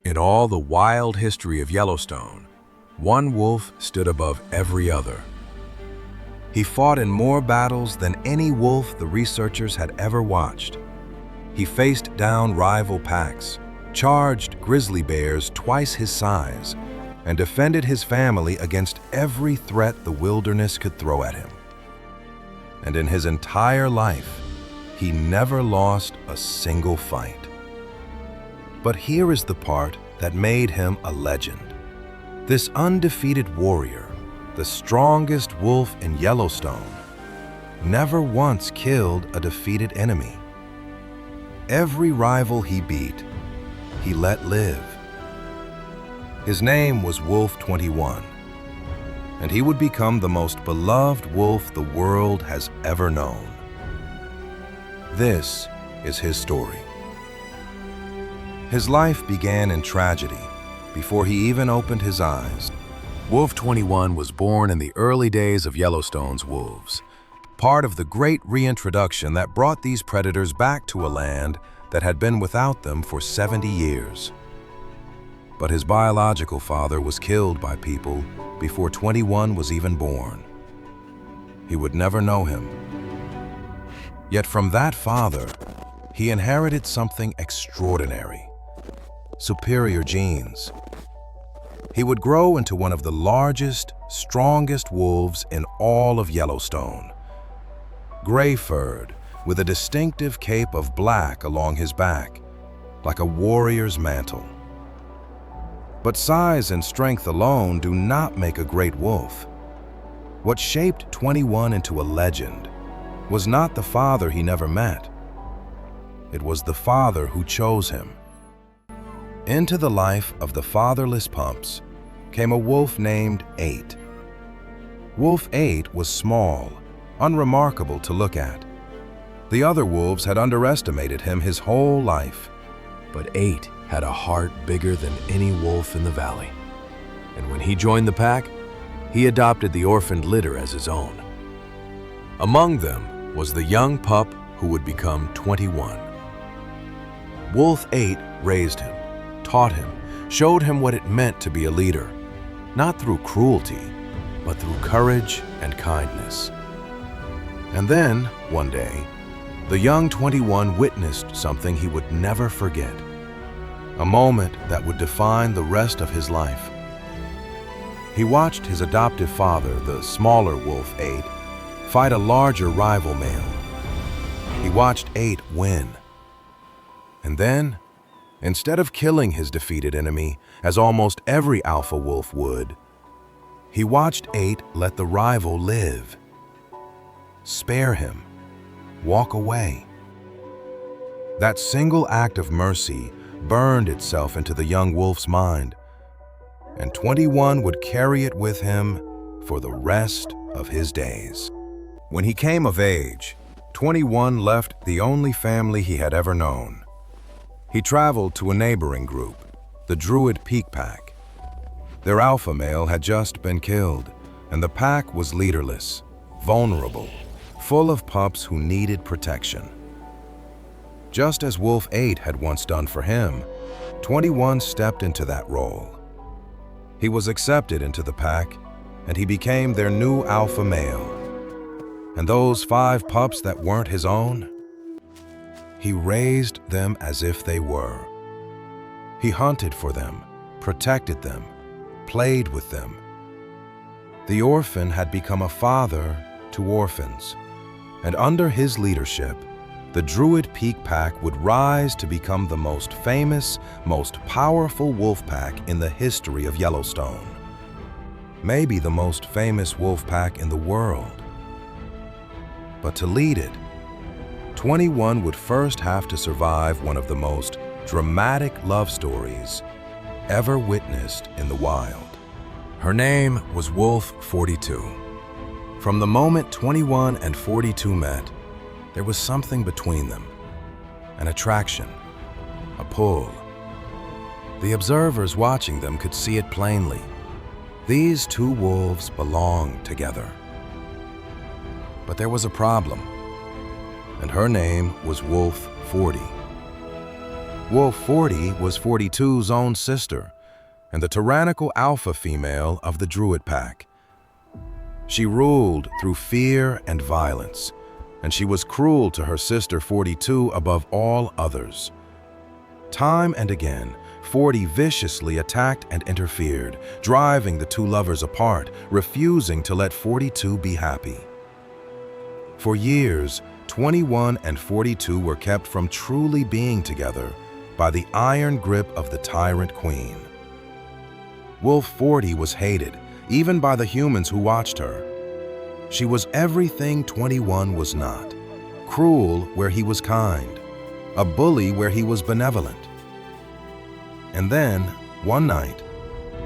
In all the wild history of Yellowstone, one wolf stood above every other. He fought in more battles than any wolf the researchers had ever watched. He faced down rival packs, charged grizzly bears twice his size, and defended his family against every threat the wilderness could throw at him. And in his entire life, he never lost a single fight. But here is the part that made him a legend. This undefeated warrior, the strongest wolf in Yellowstone, never once killed a defeated enemy. Every rival he beat, he let live. His name was Wolf 21, and he would become the most beloved wolf the world has ever known. This is his story. His life began in tragedy before he even opened his eyes. Wolf 21 was born in the early days of Yellowstone's wolves, part of the great reintroduction that brought these predators back to a land that had been without them for 70 years. But his biological father was killed by people before 21 was even born. He would never know him. Yet from that father, he inherited something extraordinary: superior genes. He would grow into one of the largest, strongest wolves in all of Yellowstone. Gray-furred, with a distinctive cape of black along his back, like a warrior's mantle. But size and strength alone do not make a great wolf. What shaped 21 into a legend was not the father he never met. It was the father who chose him. Into the life of the fatherless pups came a wolf named 8. Wolf 8 was small, unremarkable to look at. The other wolves had underestimated him his whole life. But 8 had a heart bigger than any wolf in the valley. And when he joined the pack, he adopted the orphaned litter as his own. Among them was the young pup who would become 21. Wolf 8 raised him, taught him, showed him what it meant to be a leader, not through cruelty, but through courage and kindness. And then, one day, the young 21 witnessed something he would never forget, a moment that would define the rest of his life. He watched his adoptive father, the smaller Wolf 8, fight a larger rival male. He watched 8 win. And then, instead of killing his defeated enemy, as almost every alpha wolf would, he watched 8 let the rival live. Spare him. Walk away. That single act of mercy burned itself into the young wolf's mind, and 21 would carry it with him for the rest of his days. When he came of age, 21 left the only family he had ever known. He traveled to a neighboring group, the Druid Peak Pack. Their alpha male had just been killed, and the pack was leaderless, vulnerable, full of pups who needed protection. Just as Wolf 8 had once done for him, 21 stepped into that role. He was accepted into the pack, and he became their new alpha male. And those 5 pups that weren't his own, he raised them as if they were. He hunted for them, protected them, played with them. The orphan had become a father to orphans, and under his leadership, the Druid Peak Pack would rise to become the most famous, most powerful wolf pack in the history of Yellowstone. Maybe the most famous wolf pack in the world. But to lead it, 21 would first have to survive one of the most dramatic love stories ever witnessed in the wild. Her name was Wolf 42. From the moment 21 and 42 met, there was something between them, an attraction, a pull. The observers watching them could see it plainly. These 2 wolves belonged together. But there was a problem, and her name was Wolf 40. Wolf 40 was 42's own sister and the tyrannical alpha female of the Druid pack. She ruled through fear and violence, and she was cruel to her sister 42 above all others. Time and again, 40 viciously attacked and interfered, driving the two lovers apart, refusing to let 42 be happy. For years, 21 and 42 were kept from truly being together by the iron grip of the tyrant queen. Wolf 40 was hated, even by the humans who watched her. She was everything 21 was not, cruel where he was kind, a bully where he was benevolent. And then, one night,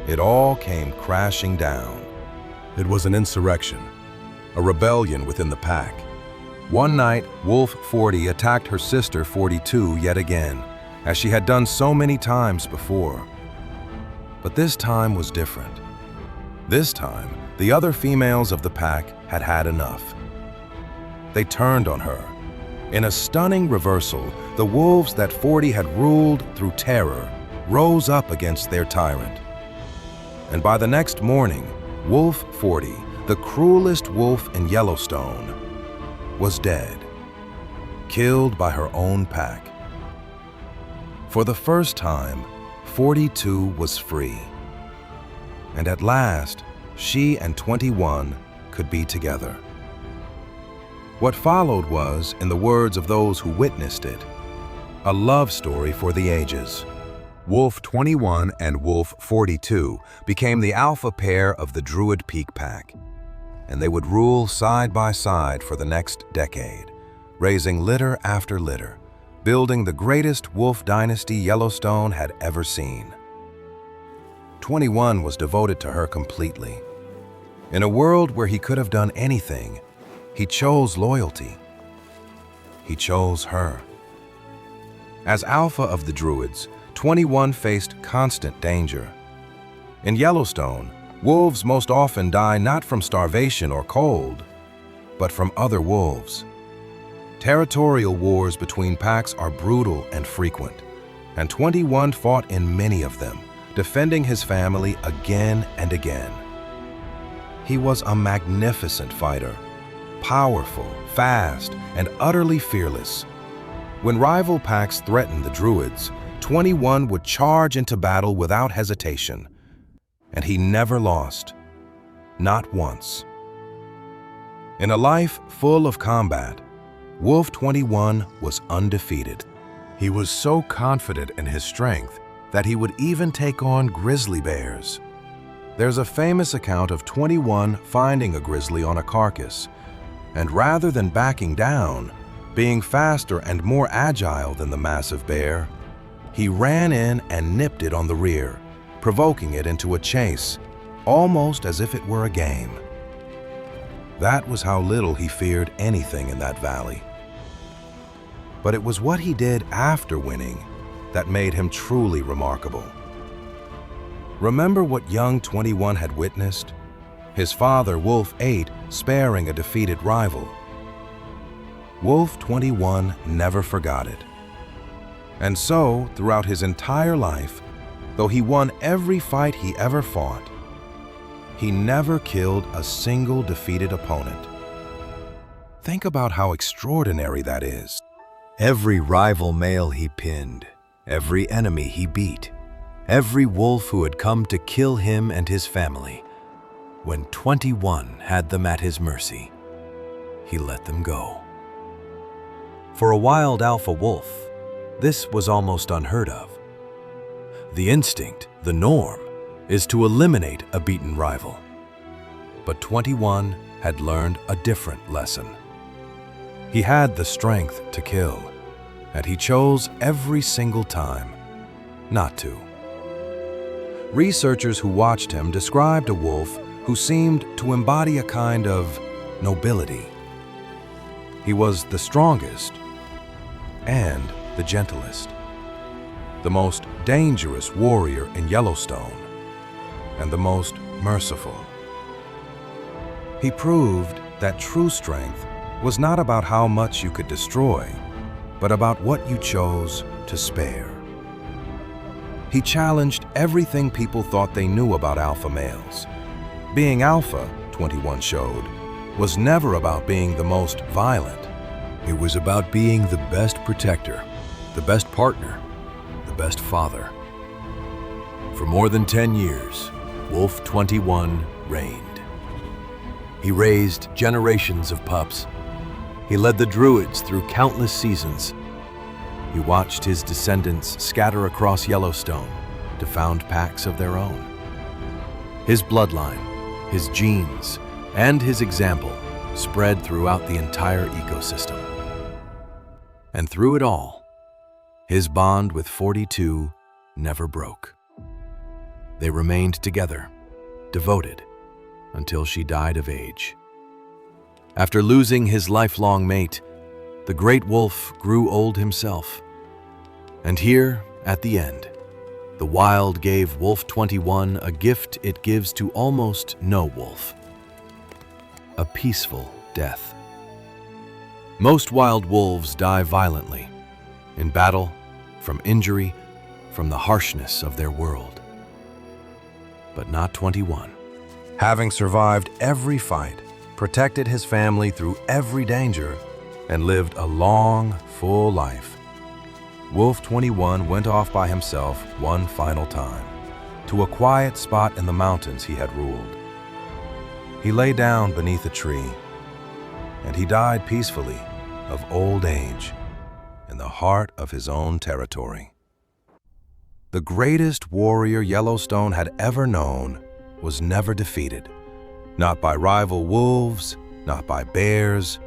it all came crashing down. It was an insurrection, a rebellion within the pack. One night, Wolf 40 attacked her sister 42 yet again, as she had done so many times before. But this time was different. This time, the other females of the pack had had enough. They turned on her. In a stunning reversal, the wolves that 40 had ruled through terror rose up against their tyrant. And by the next morning, Wolf 40, the cruelest wolf in Yellowstone, was dead, killed by her own pack. For the first time, 42 was free. And at last, she and 21 could be together. What followed was, in the words of those who witnessed it, a love story for the ages. Wolf 21 and Wolf 42 became the alpha pair of the Druid Peak Pack, and they would rule side by side for the next decade, raising litter after litter, building the greatest wolf dynasty Yellowstone had ever seen. 21 was devoted to her completely. In a world where he could have done anything, he chose loyalty. He chose her. As alpha of the Druids, 21 faced constant danger. In Yellowstone, wolves most often die not from starvation or cold, but from other wolves. Territorial wars between packs are brutal and frequent, and 21 fought in many of them, defending his family again and again. He was a magnificent fighter, powerful, fast, and utterly fearless. When rival packs threatened the Druids, 21 would charge into battle without hesitation, and he never lost, not once. In a life full of combat, Wolf 21 was undefeated. He was so confident in his strength that he would even take on grizzly bears. There's a famous account of 21 finding a grizzly on a carcass, and rather than backing down, being faster and more agile than the massive bear, he ran in and nipped it on the rear, provoking it into a chase, almost as if it were a game. That was how little he feared anything in that valley. But it was what he did after winning that made him truly remarkable. Remember what young 21 had witnessed? His father, Wolf 8, sparing a defeated rival. Wolf 21 never forgot it. And so, throughout his entire life, though he won every fight he ever fought, he never killed a single defeated opponent. Think about how extraordinary that is. Every rival male he pinned, every enemy he beat, every wolf who had come to kill him and his family, when 21 had them at his mercy, he let them go. For a wild alpha wolf, this was almost unheard of. The instinct, the norm, is to eliminate a beaten rival. But 21 had learned a different lesson. He had the strength to kill, and he chose every single time not to. Researchers who watched him described a wolf who seemed to embody a kind of nobility. He was the strongest and the gentlest, the most dangerous warrior in Yellowstone, and the most merciful. He proved that true strength was not about how much you could destroy, but about what you chose to spare. He challenged everything people thought they knew about alpha males. Being alpha, 21 showed, was never about being the most violent. It was about being the best protector, the best partner, the best father. For more than 10 years, Wolf 21 reigned. He raised generations of pups. He led the Druids through countless seasons. He watched his descendants scatter across Yellowstone to found packs of their own. His bloodline, his genes, and his example spread throughout the entire ecosystem. And through it all, his bond with 42 never broke. They remained together, devoted, until she died of age. After losing his lifelong mate, the great wolf grew old himself. And here, at the end, the wild gave Wolf 21 a gift it gives to almost no wolf: a peaceful death. Most wild wolves die violently, in battle, from injury, from the harshness of their world. But not 21. Having survived every fight, protected his family through every danger, and lived a long, full life, Wolf 21 went off by himself one final time, to a quiet spot in the mountains he had ruled. He lay down beneath a tree, and he died peacefully of old age in the heart of his own territory. The greatest warrior Yellowstone had ever known was never defeated, not by rival wolves, not by bears,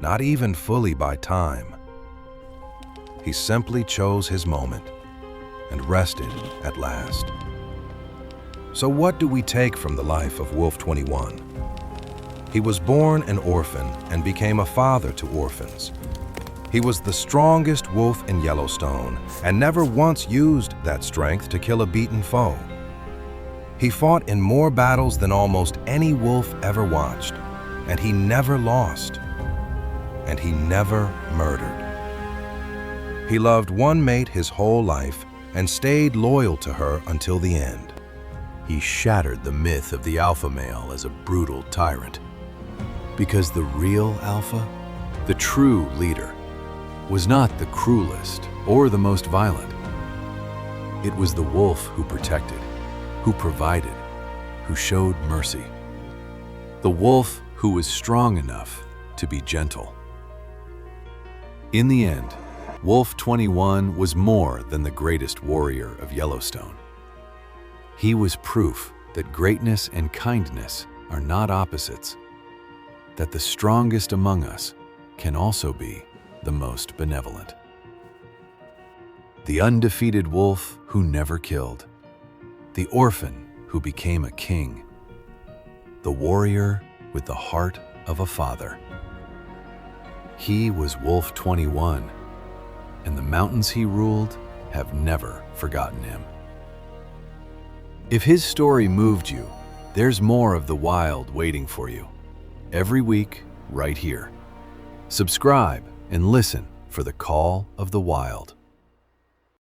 not even fully by time. He simply chose his moment and rested at last. So what do we take from the life of Wolf 21? He was born an orphan and became a father to orphans. He was the strongest wolf in Yellowstone and never once used that strength to kill a beaten foe. He fought in more battles than almost any wolf ever watched, and he never lost, and he never murdered. He loved one mate his whole life and stayed loyal to her until the end. He shattered the myth of the alpha male as a brutal tyrant, because the real alpha, the true leader, was not the cruelest or the most violent. It was the wolf who protected, who provided, who showed mercy. The wolf who was strong enough to be gentle. In the end, Wolf 21 was more than the greatest warrior of Yellowstone. He was proof that greatness and kindness are not opposites, that the strongest among us can also be the most benevolent. The undefeated wolf who never killed, the orphan who became a king, the warrior with the heart of a father. He was Wolf 21, and the mountains he ruled have never forgotten him. If his story moved you, there's more of the wild waiting for you. Every week, right here. Subscribe and listen for the call of the wild.